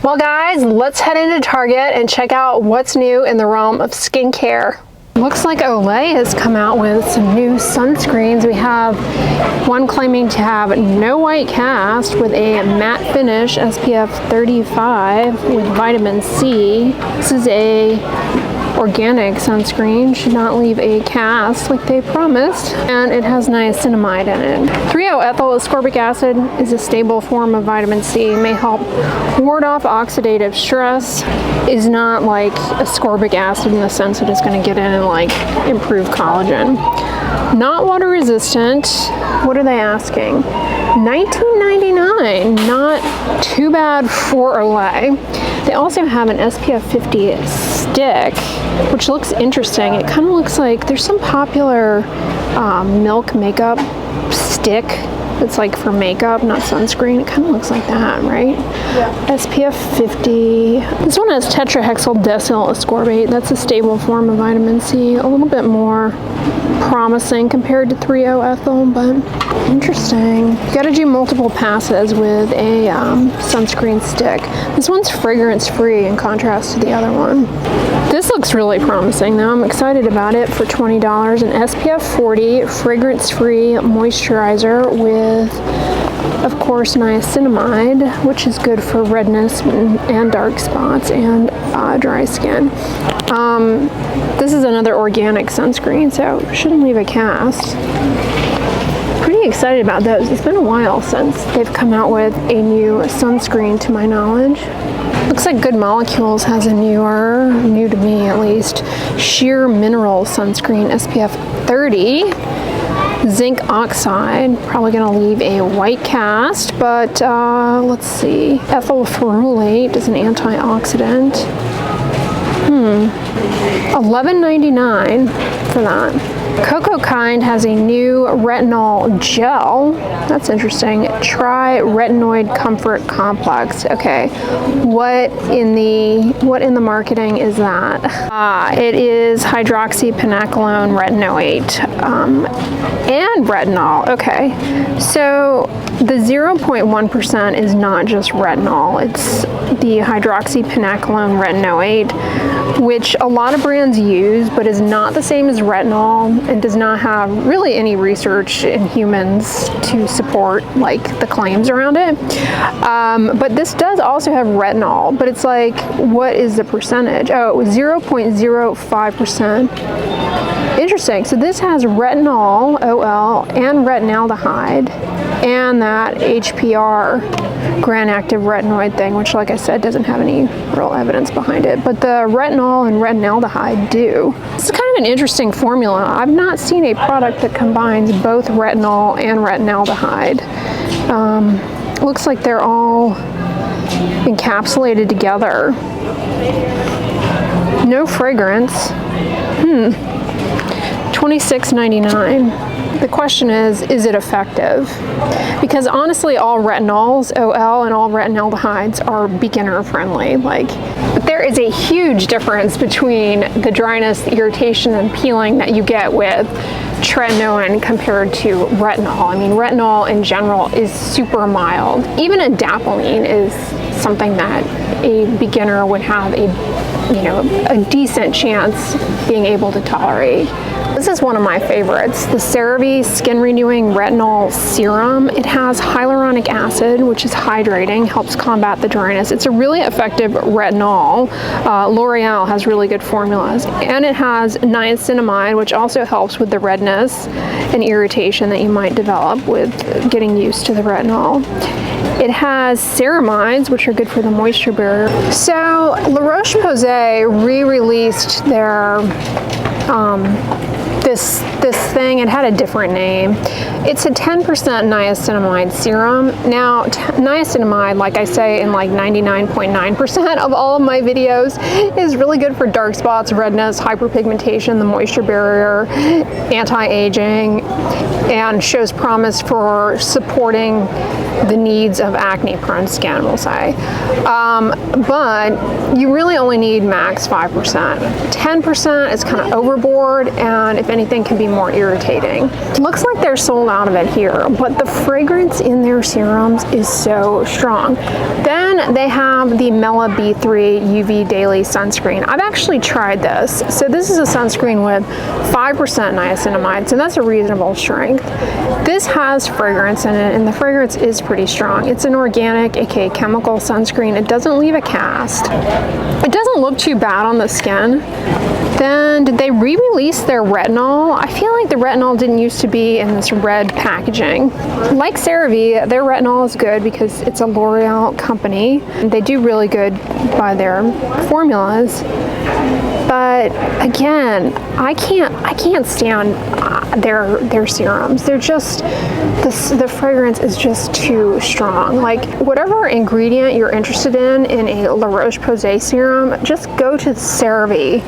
Well guys, let's head into Target and check out what's new in the realm of skincare. Looks like Olay has come out with some new sunscreens. We have one claiming to have no white cast with a matte finish, SPF 35 with vitamin C. This is a organic sunscreen, should not leave a cast like they promised, and it has niacinamide in it. 3-O-ethyl ascorbic acid is a stable form of vitamin C, may help ward off oxidative stress, is not like ascorbic acid in the sense that it's going to get in and like improve collagen. Not water resistant. What are they asking? $19.99, not too bad for Olay. They also have an SPF 50 stick, which looks interesting. It kind of looks like there's some popular milk makeup stick that's like for makeup, not sunscreen. It kind of looks like that, right? Yeah. SPF 50. This one has tetrahexyldecyl ascorbate. That's a stable form of vitamin C. A little bit more promising compared to 3-O-ethyl, but interesting. You gotta do multiple passes with a sunscreen stick. This one's fragrance free in contrast to the other one. This looks really promising though. I'm excited about it for $20. An SPF 40 fragrance free moisturizer with, of course, niacinamide, which is good for redness and dark spots and dry skin. This is another organic sunscreen, so shouldn't leave a cast. Pretty excited about those. It's been a while since they've come out with a new sunscreen to my knowledge. Looks like Good Molecules has a new to me at least, sheer mineral sunscreen, SPF 30. Zinc oxide, probably gonna leave a white cast, but let's see. Ethyl ferulate is an antioxidant. $11.99 for that. Cocoa Kind has a new retinol gel. That's interesting. Try Retinoid Comfort Complex. Okay, what in the marketing is that? It is hydroxypinacolone retinoate and retinol. Okay, so the 0.1% is not just retinol. It's the hydroxypinacolone retinoate, which a lot of brands use, but is not the same as retinol and does not have really any research in humans to support like the claims around it. But this does also have retinol, but it's like, what is the percentage? Oh, 0.05%. Interesting. So this has retinol, OL, and retinaldehyde, and that HPR, gram-active retinoid thing, which, like I said, doesn't have any real evidence behind it. But the retinol and retinaldehyde do. This is kind of an interesting formula. I've not seen a product that combines both retinol and retinaldehyde. Looks like they're all encapsulated together. No fragrance. $26.99. The question is it effective? Because honestly, all retinols, OL, and all retinaldehydes are beginner friendly. But there is a huge difference between the dryness, the irritation, and peeling that you get with tretinoin compared to retinol. I mean, retinol in general is super mild. Even adapalene is something that a beginner would have a decent chance being able to tolerate. This is one of my favorites, the CeraVe Skin Renewing Retinol Serum. It has hyaluronic acid, which is hydrating, helps combat the dryness. It's a really effective retinol. L'Oreal has really good formulas. And it has niacinamide, which also helps with the redness and irritation that you might develop with getting used to the retinol. It has ceramides, which are good for the moisture barrier. So Laroche Posay re-released their this thing. It had a different name. It's a 10% niacinamide serum. Now, niacinamide, like I say in like 99.9% of all of my videos, is really good for dark spots, redness, hyperpigmentation, the moisture barrier, anti-aging, and shows promise for supporting the needs of acne-prone skin, we'll say. But you really only need max 5%. 10% is kind of overboard, and if anything, anything can be more irritating. Looks like they're sold out of it here, but the fragrance in their serums is so strong. Then they have the Mela B3 UV Daily Sunscreen. I've actually tried this. So this is a sunscreen with 5% niacinamide, so that's a reasonable strength. This has fragrance in it, and the fragrance is pretty strong. It's an organic, aka chemical sunscreen. It doesn't leave a cast. It doesn't look too bad on the skin. Then did they re-release their retinol? I feel like the retinol didn't used to be in this red packaging. Like CeraVe, their retinol is good because it's a L'Oreal company. They do really good by their formulas. But again, I can't stand their serums. They're just, the fragrance is just too strong. Like whatever ingredient you're interested in a Laroche Posay serum, just go to CeraVe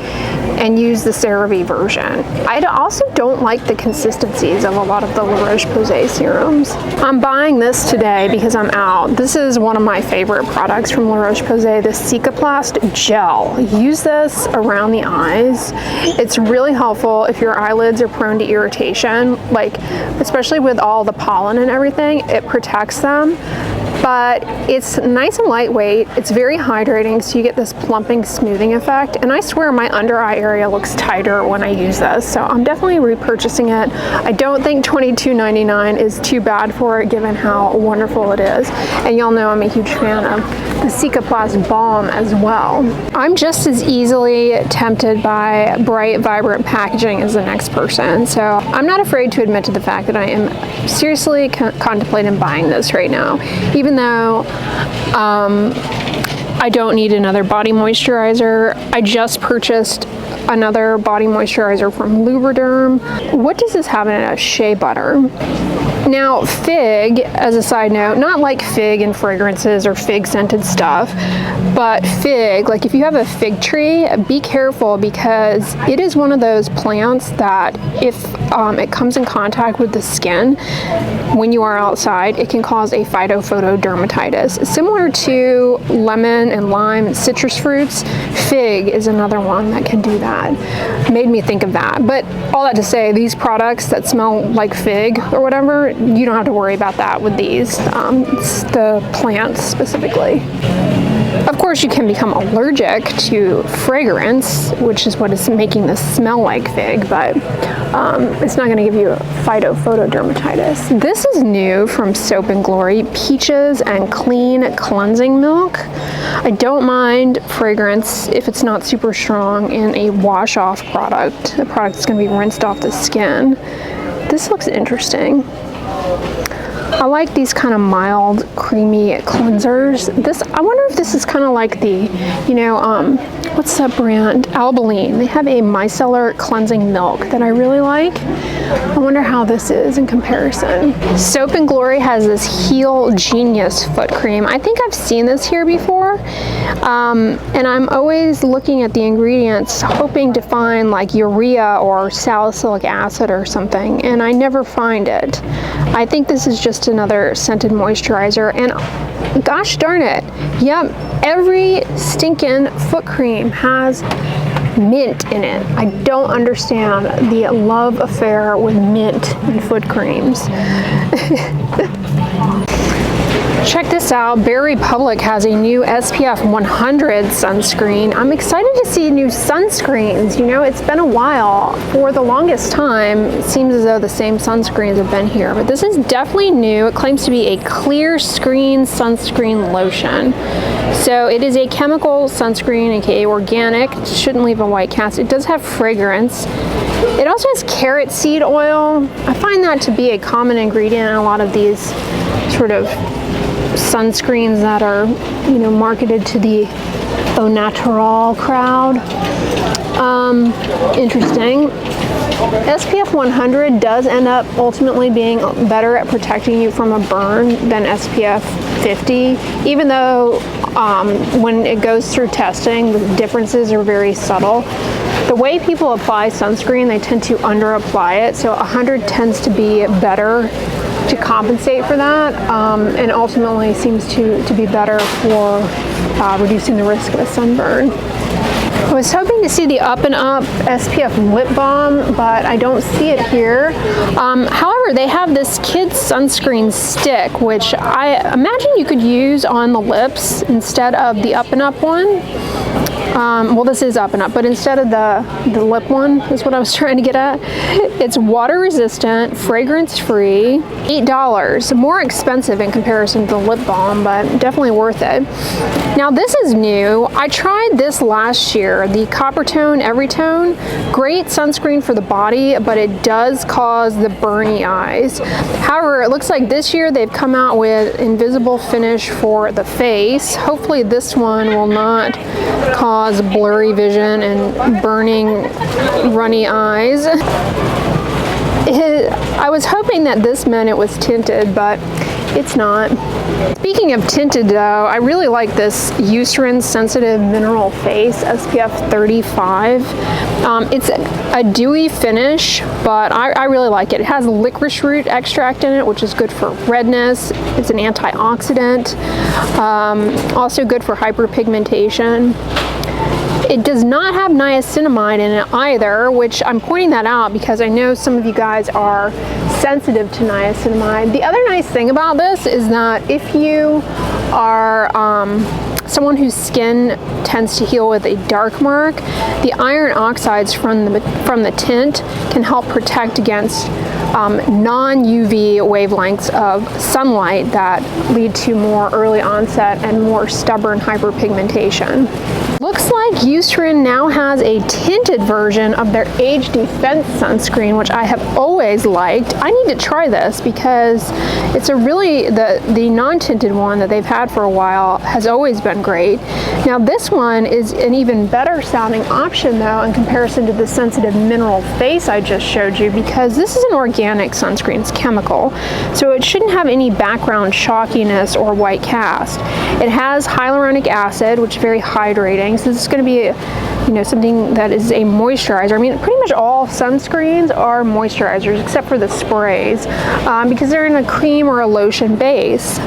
and use the CeraVe version. I also don't like the consistencies of a lot of the Laroche Posay serums. I'm buying this today because I'm out. This is one of my favorite products from Laroche Posay, the Cicaplast Gel. Use this around the eyes. It's really helpful if your eyelids are prone to irritation, like especially with all the pollen and everything, it protects them. But it's nice and lightweight. It's very hydrating, so you get this plumping, smoothing effect. And I swear my under eye area looks tighter when I use this, so I'm definitely repurchasing it. I don't think $22.99 is too bad for it, given how wonderful it is. And y'all know I'm a huge fan of the Cicaplast Balm as well. I'm just as easily tempted by bright, vibrant packaging as the next person, so I'm not afraid to admit to the fact that I am seriously contemplating buying this right now, even though I don't need another body moisturizer. I just purchased another body moisturizer from Lubriderm. What does this have in it? A shea butter. Now, fig, as a side note, not like fig and fragrances or fig scented stuff, but fig, like if you have a fig tree, be careful because it is one of those plants that if it comes in contact with the skin when you are outside, it can cause a phytophotodermatitis. Similar to lemon and lime, citrus fruits, fig is another one that can do that. Made me think of that. But all that to say, these products that smell like fig or whatever, you don't have to worry about that with these, the plants specifically. Of course, you can become allergic to fragrance, which is what is making this smell like fig, but it's not going to give you phytophotodermatitis. This is new from Soap & Glory, Peaches and Clean Cleansing Milk. I don't mind fragrance if it's not super strong in a wash-off product. The product's going to be rinsed off the skin. This looks interesting. I like these kind of mild, creamy cleansers. This, I wonder if this is kind of like the, what's that brand? Albaline. They have a micellar cleansing milk that I really like. I wonder how this is in comparison. Soap & Glory has this Heal Genius foot cream. I think I've seen this here before. And I'm always looking at the ingredients, hoping to find like urea or salicylic acid or something, and I never find it. I think this is just another scented moisturizer, and gosh darn it, yep, every stinking foot cream has mint in it. I don't understand the love affair with mint in foot creams. Check this out, Bare Republic has a new SPF 100 sunscreen. I'm excited to see new sunscreens. It's been a while. For the longest time, it seems as though the same sunscreens have been here, but this is definitely new. It claims to be a clear screen sunscreen lotion. So it is a chemical sunscreen, aka organic. It shouldn't leave a white cast. It does have fragrance. It also has carrot seed oil. I find that to be a common ingredient in a lot of these sort of sunscreens that are, marketed to the au natural crowd. Interesting. SPF 100 does end up ultimately being better at protecting you from a burn than SPF 50, even though when it goes through testing, the differences are very subtle. The way people apply sunscreen, they tend to under-apply it, so 100 tends to be better to compensate for that, and ultimately seems to be better for reducing the risk of a sunburn. I was hoping to see the Up and Up SPF lip balm, but I don't see it here. However, they have this kids sunscreen stick, which I imagine you could use on the lips instead of the Up and Up one. Well, this is Up and Up, but instead of the lip one is what I was trying to get at. It's water resistant, fragrance free, $8. More expensive in comparison to the lip balm, but definitely worth it. Now this is new. I tried this last year, the Coppertone Every Tone. Great sunscreen for the body, but it does cause the burny eyes. However, it looks like this year they've come out with invisible finish for the face. Hopefully this one will not cause blurry vision and burning, runny eyes. I was hoping that this meant it was tinted, but it's not. Speaking of tinted though, I really like this Eucerin Sensitive Mineral Face SPF 35. It's a dewy finish, but I really like it. It has licorice root extract in it, which is good for redness. It's an antioxidant, also good for hyperpigmentation. It does not have niacinamide in it either, which I'm pointing that out because I know some of you guys are sensitive to niacinamide. The other nice thing about this is that if you are someone whose skin tends to heal with a dark mark, the iron oxides from the tint can help protect against non-UV wavelengths of sunlight that lead to more early onset and more stubborn hyperpigmentation. Looks like Eucerin now has a tinted version of their Age Defense sunscreen, which I have always liked. I need to try this because it's a really, the non-tinted one that they've had for a while has always been great. Now this one is an even better sounding option though in comparison to the Sensitive Mineral Face I just showed you, because this is an organic sunscreen, it's chemical, so it shouldn't have any background chalkiness or white cast. It has hyaluronic acid, which is very hydrating. So this is going to be, something that is a moisturizer. I mean, pretty much all sunscreens are moisturizers except for the sprays, because they're in a cream or a lotion base.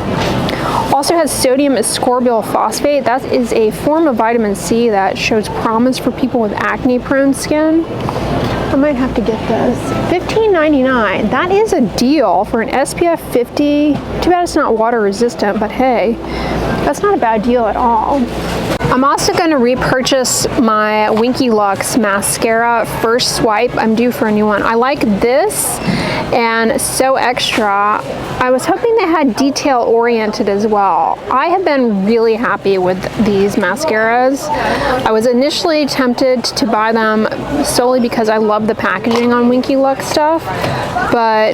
Also has sodium ascorbyl phosphate. That is a form of vitamin C that shows promise for people with acne-prone skin. I might have to get this. $15.99. That is a deal for an SPF 50. Too bad it's not water resistant, but hey, that's not a bad deal at all. I'm also going to repurchase my Winky Lux mascara First Swipe. I'm due for a new one. I like this and So Extra. I was hoping they had detail oriented as well. I have been really happy with these mascaras. I was initially tempted to buy them solely because I love the packaging on Winky Lux stuff, but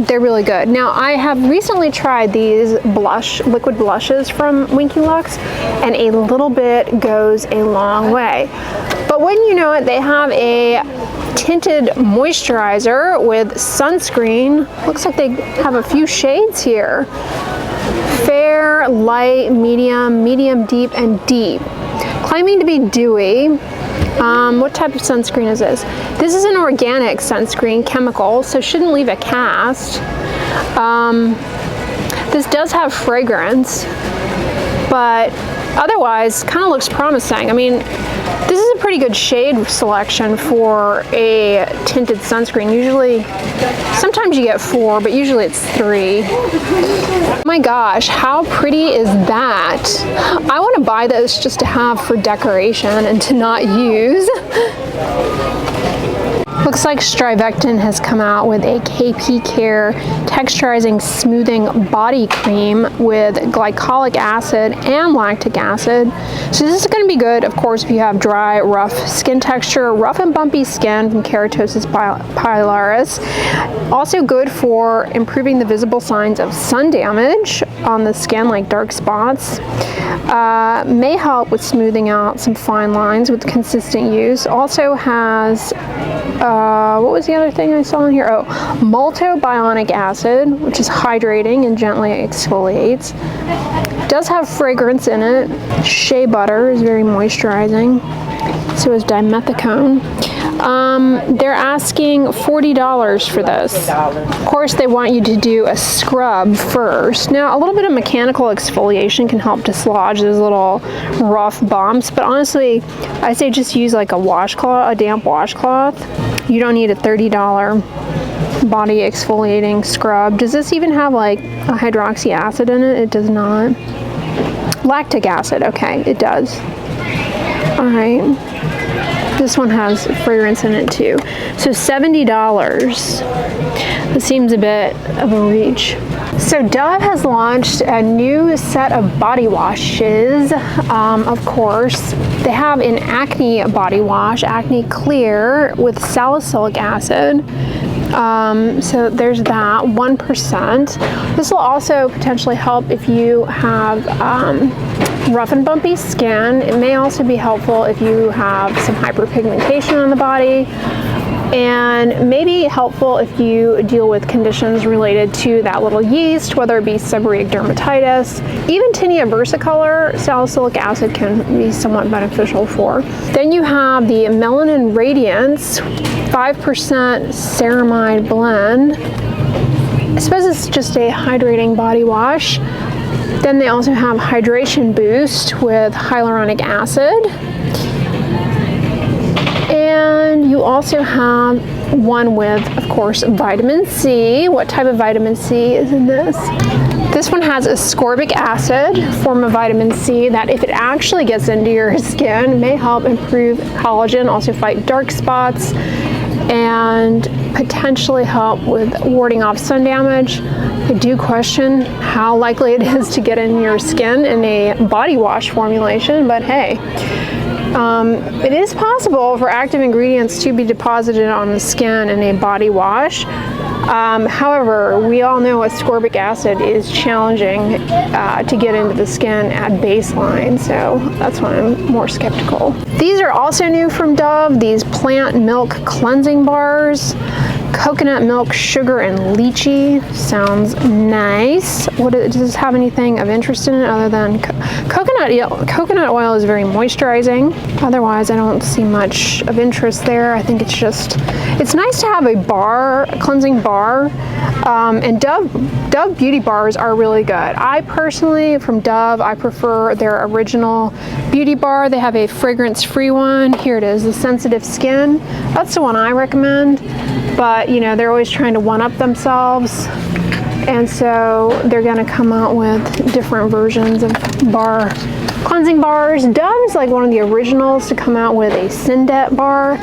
they're really good. Now I have recently tried these liquid blushes from Winky Lux, and a little bit goes a long way. But when you know it, they have a tinted moisturizer with sunscreen. Looks like they have a few shades here. Fair, light, medium, medium deep, and deep. Claiming to be dewy. What type of sunscreen is this? This is an organic sunscreen, chemical, so shouldn't leave a cast. This does have fragrance, but otherwise kind of looks promising. I mean, this is a pretty good shade selection for a tinted sunscreen. Usually, sometimes you get 4, but usually it's 3. My gosh, how pretty is that? I want to buy this just to have for decoration and to not use. Looks like Strivectin has come out with a KP Care texturizing smoothing body cream with glycolic acid and lactic acid. So this is going to be good, of course, if you have dry, rough skin texture, rough and bumpy skin from keratosis pilaris. Also good for improving the visible signs of sun damage on the skin, like dark spots. May help with smoothing out some fine lines with consistent use. Also has what was the other thing I saw in here? Oh, maltobionic acid, which is hydrating and gently exfoliates. Does have fragrance in it. Shea butter is very moisturizing. So is dimethicone. They're asking $40 for this. Of course, they want you to do a scrub first. Now, a little bit of mechanical exfoliation can help dislodge those little rough bumps, but honestly, I say just use like a washcloth, a damp washcloth. You don't need a $30 body exfoliating scrub. Does this even have like a hydroxy acid in it? It does not. Lactic acid, okay, it does. All right. This one has fragrance in it too. So $70. This seems a bit of a reach. So Dove has launched a new set of body washes. Of course, they have an acne body wash, Acne Clear with salicylic acid. So there's that, 1%. This will also potentially help if you have rough and bumpy skin. It may also be helpful if you have some hyperpigmentation on the body, and maybe helpful if you deal with conditions related to that little yeast, whether it be seborrheic dermatitis, even tinea versicolor, salicylic acid can be somewhat beneficial for. Then you have the Melanin Radiance 5% ceramide blend. I suppose it's just a hydrating body wash. Then they also have Hydration Boost with hyaluronic acid. And you also have one with, of course, vitamin C. What type of vitamin C is in this? This one has ascorbic acid, form of vitamin C, that if it actually gets into your skin, may help improve collagen, also fight dark spots, and potentially help with warding off sun damage. I do question how likely it is to get in your skin in a body wash formulation, but hey, it is possible for active ingredients to be deposited on the skin in a body wash. However, we all know ascorbic acid is challenging to get into the skin at baseline, so that's why I'm more skeptical. These are also new from Dove, these plant milk cleansing bars. Coconut milk, sugar, and lychee. Sounds nice. Does this have anything of interest in it other than coconut oil is very moisturizing. Otherwise, I don't see much of interest there. I think it's nice to have a cleansing bar. And Dove beauty bars are really good. I personally, from Dove, I prefer their original beauty bar. They have a fragrance-free one. Here it is, the Sensitive Skin. That's the one I recommend. But you know, they're always trying to one-up themselves, and so they're going to come out with different versions of cleansing bars. Dove is like one of the originals to come out with a Syndet bar,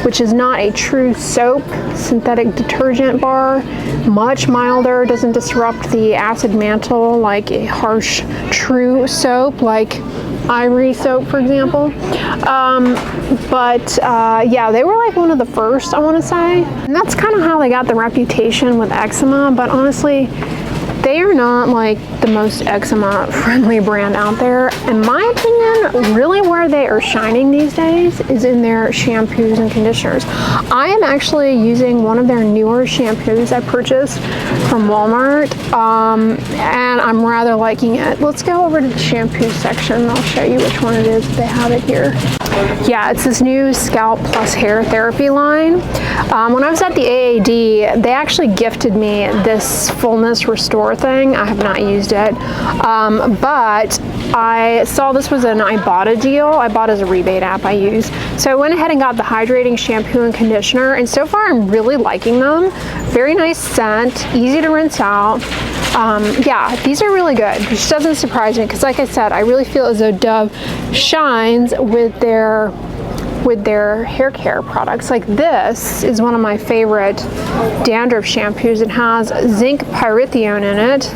which is not a true soap, synthetic detergent bar. Much milder, doesn't disrupt the acid mantle like a harsh true soap like Ivory soap, for example. Yeah, they were like one of the first, I want to say. And that's kind of how they got the reputation with eczema, but honestly, they are not like the most eczema friendly brand out there. In my opinion, really where they are shining these days is in their shampoos and conditioners. I am actually using one of their newer shampoos I purchased from Walmart, and I'm rather liking it. Let's go over to the shampoo section and I'll show you which one it is. They have it here. Yeah, it's this new Scalp Plus Hair Therapy line. When I was at the AAD, they actually gifted me this Fullness Restore thing. I have not used it, but I saw this was an Ibotta deal. Ibotta is a rebate app I use. So I went ahead and got the hydrating shampoo and conditioner, and so far I'm really liking them. Very nice scent, easy to rinse out. Yeah, these are really good, which doesn't surprise me because like I said, I really feel as though Dove shines with their hair care products. Like this is one of my favorite dandruff shampoos. It has zinc pyrithione in it.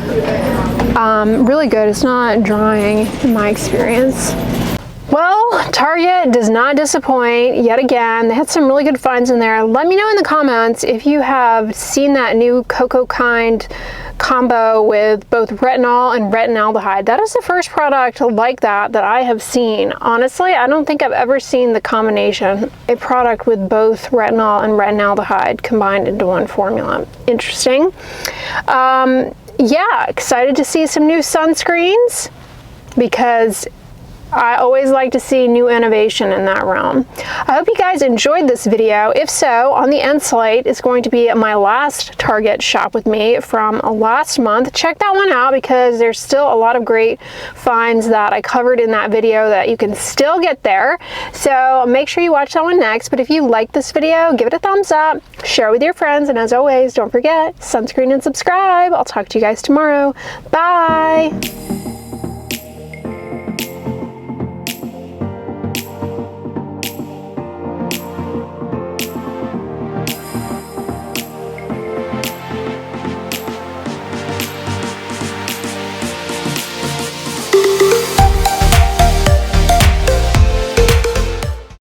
Really good. It's not drying in my experience. Well, Target does not disappoint yet again. They had some really good finds in there. Let me know in the comments if you have seen that new Cocoa Kind combo with both retinol and retinaldehyde. That is the first product like that I have seen. Honestly, I don't think I've ever seen the combination, a product with both retinol and retinaldehyde combined into one formula. Interesting. Yeah, excited to see some new sunscreens because I always like to see new innovation in that realm. I hope you guys enjoyed this video. If so, on the end slate is going to be my last Target shop with me from last month. Check that one out because there's still a lot of great finds that I covered in that video that you can still get there. So make sure you watch that one next. But if you like this video, give it a thumbs up, share with your friends, and as always, don't forget, sunscreen and subscribe. I'll talk to you guys tomorrow. Bye!